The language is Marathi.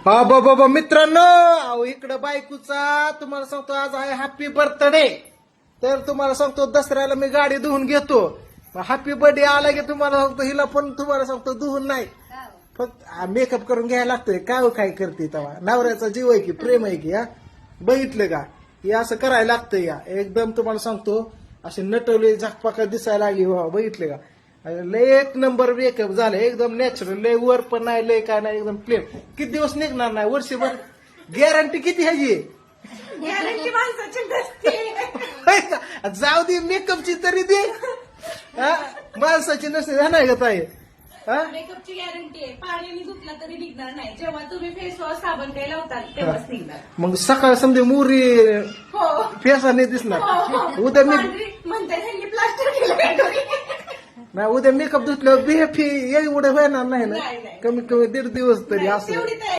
हा बाबा मित्रांनो, अहो इकडं बायकोचा तुम्हाला सांगतो आज आहे हॅपी बर्थडे. तर तुम्हाला सांगतो दसऱ्याला मी गाडी धुवून घेतो. हॅपी बर्थडे आला की तुम्हाला सांगतो हिला पण तुम्हाला सांगतो धुवून नाही, फक्त मेकअप करून घ्यायला लागतोय. काय करते तेव्हा नवऱ्याचा जीव आहे की प्रेम आहे की. हा बघितलं का, हे असं करायला लागतंय. या एकदम तुम्हाला सांगतो असे नटवले झाकपाका दिसायला लागली. हो बघितलं का, लय एक नंबर मेकअप झालं, एकदम नॅचरल. लय वर पण नाही लय काय नाही, एकदम प्लेन. किती दिवस निघणार नाही, वर्षभर. गॅरंटी किती ह्याची? गॅरंटी माणसाची नसते. जाऊ दे मेकअपची तरी दे. हा माणसाची नसते नाही का ताई? हा मेकअपची गॅरंटी आहे. पाण्याने धुतला तरी निघणार नाही. जेव्हा तुम्ही फेस वॉश साबण काय लावतात तेव्हाच निघणार. मग सकाळ समजे मोरी हो फेसाने दिसणार. उद्या मी म्हणतात ह्यांनी प्लास्टर केलं काय घरी? नाही, उद्या मेकअप धुतल्यावर बेफी एवढं होणार नाही ना. नाही. कमीत कमी 1.5 दिवस तरी नाही, असं. तेवढी तयारी